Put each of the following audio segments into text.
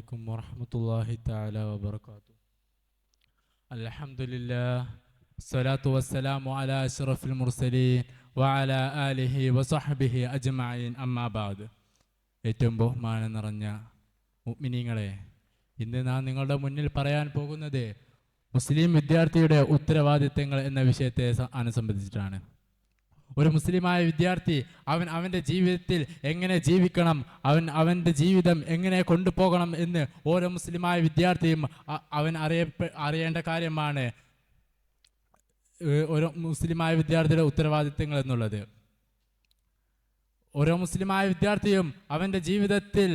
عليكم ورحمة الله تعالى وبركاته. الحمد لله الصلاة والسلام على أشرف المرسلين وعلى آله وصحبه أجمعين أما بعد. ഏറ്റവും ബഹുമാനം നിറഞ്ഞ മുഅ്മിനീങ്ങളെ, ഇന്ന് ഞാൻ നിങ്ങളുടെ മുന്നിൽ പറയാൻ പോകുന്നത് മുസ്ലിം വിദ്യാർത്ഥിയുടെ ഉത്തരവാദിത്തങ്ങൾ എന്ന വിഷയത്തെ അനുസംബന്ധിച്ചിട്ടാണ്. ഒരു മുസ്ലിമായ വിദ്യാർത്ഥി അവൻ്റെ ജീവിതത്തിൽ എങ്ങനെ ജീവിക്കണം, അവൻ്റെ ജീവിതം എങ്ങനെ കൊണ്ടുപോകണം എന്ന് ഓരോ മുസ്ലിമായ വിദ്യാർത്ഥിയും അറിയേണ്ട കാര്യമാണ് ഓരോ മുസ്ലിമായ വിദ്യാർത്ഥിയുടെ ഉത്തരവാദിത്തങ്ങൾ എന്നുള്ളത്. ഓരോ മുസ്ലിമായ വിദ്യാർത്ഥിയും അവൻ്റെ ജീവിതത്തിൽ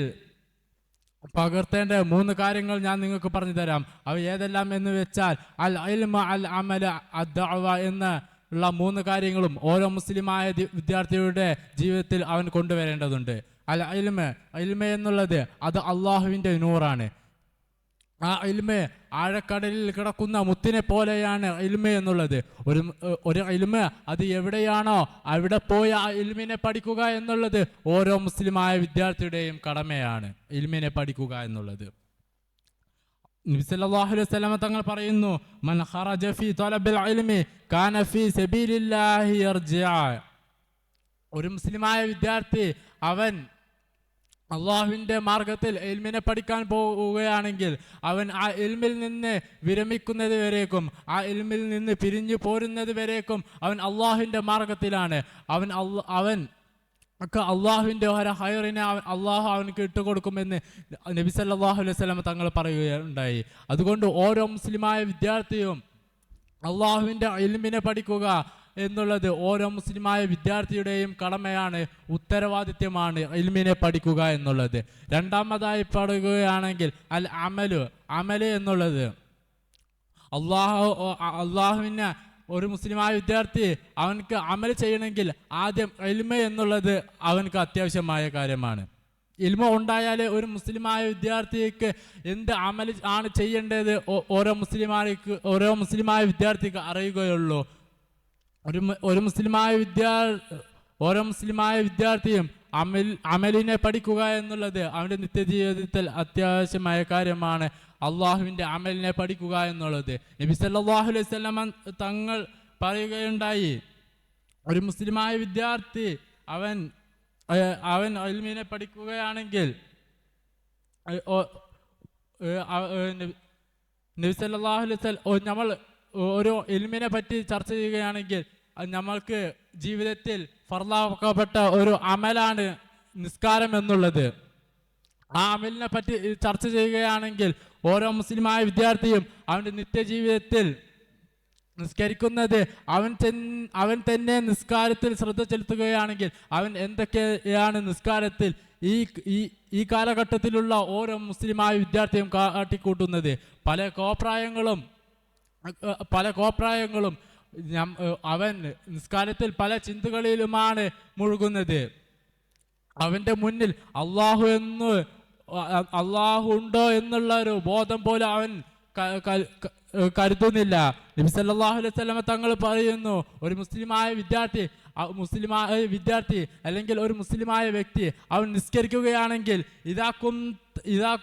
പകർത്തേണ്ട 3 കാര്യങ്ങൾ ഞാൻ നിങ്ങൾക്ക് പറഞ്ഞു തരാം. അവ ഏതെല്ലാം എന്ന് വെച്ചാൽ അൽ ഇൽമ അൽ അമല അദ്ദഅവ എന്നുള്ള 3 കാര്യങ്ങളും ഓരോ മുസ്ലിമായ വിദ്യാർത്ഥിയുടെ ജീവിതത്തിൽ അവൻ കൊണ്ടുവരേണ്ടതുണ്ട്. അൽ ഇൽമ എന്നുള്ളത് അത് അള്ളാഹുവിൻ്റെ നൂറാണ്. ആ ഇൽമ ആഴക്കടലിൽ കിടക്കുന്ന മുത്തിനെ പോലെയാണ് ഇൽമ എന്നുള്ളത്. ഒരു ഇൽമ അത് എവിടെയാണോ അവിടെ പോയി ആ ഇൽമിനെ പഠിക്കുക എന്നുള്ളത് ഓരോ മുസ്ലിമായ വിദ്യാർത്ഥിയുടെയും കടമയാണ്. ഇൽമിനെ പഠിക്കുക എന്നുള്ളത് നബി സല്ലല്ലാഹു അലൈഹി വസല്ലം തങ്ങൾ പറയുന്നു, മൻ ഖറജ ഫീ തലബിൽ ഇൽമി കാന ഫീ സബീലില്ലാഹി യർജിഅ. ഒരു മുസ്ലിമായ വിദ്യാർത്ഥി അവൻ അള്ളാഹുവിൻ്റെ മാർഗത്തിൽ ഇൽമിനെ പഠിക്കാൻ പോവുകയാണെങ്കിൽ അവൻ ആ ഇൽമിൽ നിന്ന് വിരമിക്കുന്നത് വരേക്കും, ആ ഇൽമിൽ നിന്ന് പിരിഞ്ഞു പോരുന്നത് വരേക്കും അവൻ അള്ളാഹുവിൻ്റെ മാർഗത്തിലാണ്. അവൻ അള്ളാഹുവിൻ്റെ ഒരു ഹൈറിനെ അള്ളാഹു അവനക്ക് ഇട്ടുകൊടുക്കുമെന്ന് നബി സല്ലല്ലാഹു അലൈഹി വസല്ലം തങ്ങൾ പറയുകയുണ്ടായി. അതുകൊണ്ട് ഓരോ മുസ്ലിമായ വിദ്യാർത്ഥിയും അള്ളാഹുവിൻ്റെ ഇൽമിനെ പഠിക്കുക എന്നുള്ളത് ഓരോ മുസ്ലിമായ വിദ്യാർത്ഥിയുടെയും കടമയാണ്, ഉത്തരവാദിത്യമാണ് ഇൽമിനെ പഠിക്കുക എന്നുള്ളത്. രണ്ടാമതായി പറയുകയാണെങ്കിൽ അൽ അമല് എന്നുള്ളത് അള്ളാഹുവിനെ ഒരു മുസ്ലിമായ വിദ്യാർത്ഥി അവനക്ക് അമൽ ചെയ്യണമെങ്കിൽ ആദ്യം ഇൽമ എന്നുള്ളത് അവനക്ക് അത്യാവശ്യമായ കാര്യമാണ്. ഇൽമ ഉണ്ടായാലേ ഒരു മുസ്ലിമായ വിദ്യാർത്ഥിക്ക് എന്ത് അമൽ ആണ് ചെയ്യേണ്ടത് ഓരോ മുസ്ലിമായ വിദ്യാർത്ഥിക്ക് അറിയുകയുള്ളൂ. ഓരോ മുസ്ലിമായ വിദ്യാർത്ഥിയും അമലിനെ പഠിക്കുക എന്നുള്ളത് അവൻ്റെ നിത്യജീവിതത്തിൽ അത്യാവശ്യമായ കാര്യമാണ്. അള്ളാഹുവിൻ്റെ അമലിനെ പഠിക്കുക എന്നുള്ളത് നബി സല്ലല്ലാഹു അലൈഹി വസല്ലം തങ്ങൾ പറയുകയുണ്ടായി, ഒരു മുസ്ലിമായ വിദ്യാർത്ഥി അവൻ ഇൽമിനെ പഠിക്കുകയാണെങ്കിൽ നബി സല്ലല്ലാഹു അലൈഹി വസല്ലം നമ്മൾ ഓരോ ഇൽമിനെ പറ്റി ചർച്ച ചെയ്യുകയാണെങ്കിൽ നമ്മൾക്ക് ജീവിതത്തിൽ ഫർളാക്കപ്പെട്ട ഒരു അമലാണ് നിസ്കാരം എന്നുള്ളത്. ആ അമലിനെ പറ്റി ചർച്ച ചെയ്യുകയാണെങ്കിൽ ഓരോ മുസ്ലിമായ വിദ്യാർത്ഥിയും അവൻ്റെ നിത്യജീവിതത്തിൽ നിസ്കരിക്കുന്നത് അവൻ തന്നെ നിസ്കാരത്തിൽ ശ്രദ്ധ ചെലുത്തുകയാണെങ്കിൽ അവൻ എന്തൊക്കെയാണ് നിസ്കാരത്തിൽ ഈ കാലഘട്ടത്തിലുള്ള ഓരോ മുസ്ലിമായ വിദ്യാർത്ഥിയും കാട്ടിക്കൂട്ടുന്നത്. പല കോപ്രായങ്ങളും അവൻ നിസ്കാരത്തിൽ പല ചിന്തകളിലുമാണ് മുഴുകുന്നത്. അവൻ്റെ മുന്നിൽ അള്ളാഹു ഉണ്ടോ എന്നുള്ള ഒരു ബോധം പോലും അവൻ കരുതുന്നില്ല. നബി സല്ലല്ലാഹു അലൈഹി വസല്ലം തങ്ങൾ പറയുന്നു, ഒരു മുസ്ലിമായ വിദ്യാർത്ഥി അല്ലെങ്കിൽ ഒരു മുസ്ലിമായ വ്യക്തി അവൻ നിസ്കരിക്കുകയാണെങ്കിൽ ഇദാ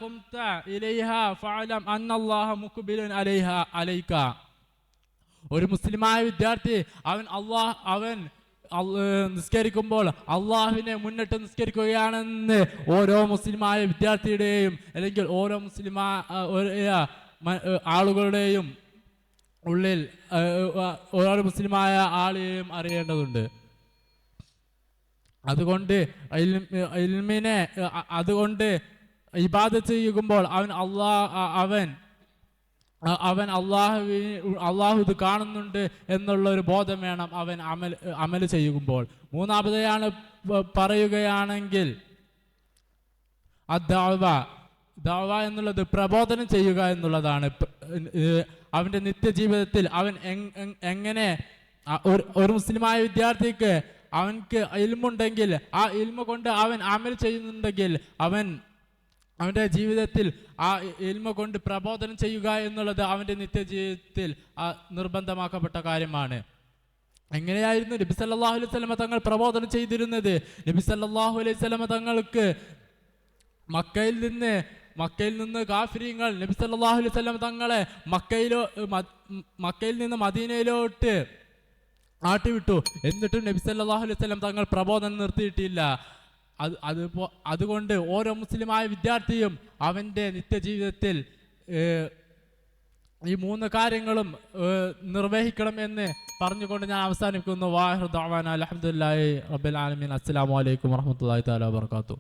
കുംത ഇലൈഹാ ഫഅലം അന്നല്ലാഹ മുഖ്ബിലുൻ അലൈക. ഒരു മുസ്ലിമായ വിദ്യാർത്ഥി അവൻ നിസ്കരിക്കുമ്പോൾ അള്ളാഹുവിനെ മുന്നിട്ട് നിസ്കരിക്കുകയാണെന്ന് ഓരോ മുസ്ലിമായ വിദ്യാർത്ഥിയുടെയും അല്ലെങ്കിൽ ഓരോ ആളുകളുടെയും ഉള്ളിൽ ഓരോ മുസ്ലിമായ ആളെയും അറിയേണ്ടതുണ്ട്. അതുകൊണ്ട് ഇബാദത്ത് ചെയ്യുമ്പോൾ അവൻ അള്ളാഹു ഇത് കാണുന്നുണ്ട് എന്നുള്ളൊരു ബോധം വേണം അവൻ അമൽ ചെയ്യുമ്പോൾ. മൂന്നാമതെയാണ് പറയുകയാണെങ്കിൽ ദഅവ എന്നുള്ളത് പ്രബോധനം ചെയ്യുക എന്നുള്ളതാണ്. അവൻ്റെ നിത്യജീവിതത്തിൽ അവൻ എങ്ങനെ ഒരു മുസ്ലിമായ വിദ്യാർത്ഥിക്ക് അവൻക്ക് ഇൽമുണ്ടെങ്കിൽ ആ ഇൽമ കൊണ്ട് അവൻ അമൽ ചെയ്യുന്നുണ്ടെങ്കിൽ അവൻ്റെ ജീവിതത്തിൽ ആ ഇൽമ കൊണ്ട് പ്രബോധനം ചെയ്യുക എന്നുള്ളത് അവൻ്റെ നിത്യജീവിതത്തിൽ നിർബന്ധമാക്കപ്പെട്ട കാര്യമാണ്. എങ്ങനെയായിരുന്നു നബി സല്ലല്ലാഹു അലൈഹി വസല്ലം തങ്ങൾ പ്രബോധനം ചെയ്തിരുന്നത്? നബി സല്ലല്ലാഹു അലൈഹി വസല്ലം തങ്ങൾക്ക് മക്കയിൽ നിന്ന് മക്കയിൽ നിന്ന് കാഫിരീങ്ങൾ നബി സല്ലല്ലാഹു അലൈഹി വസല്ലം തങ്ങളെ മക്കയിൽ നിന്ന് മദീനയിലോട്ട് ആട്ടിവിട്ടു. എന്നിട്ടും നബി സല്ലല്ലാഹു അലൈഹി വസല്ലം തങ്ങൾ പ്രബോധനം നിർത്തിയിട്ടില്ല. അതുകൊണ്ട് ഓരോ മുസ്ലിമായ വിദ്യാർത്ഥിയും അവൻ്റെ നിത്യജീവിതത്തിൽ ഈ 3 കാര്യങ്ങളും നിർവഹിക്കണം എന്ന് പറഞ്ഞുകൊണ്ട് ഞാൻ അവസാനിപ്പിക്കുന്നു. വാഹിറു ദഅവാന അൽഹംദുലില്ലാഹി റബ്ബിൽ ആലമീൻ. അസ്സലാമു അലൈക്കും വറഹ്മത്തുള്ളാഹി തആല വബറകാതുഹു.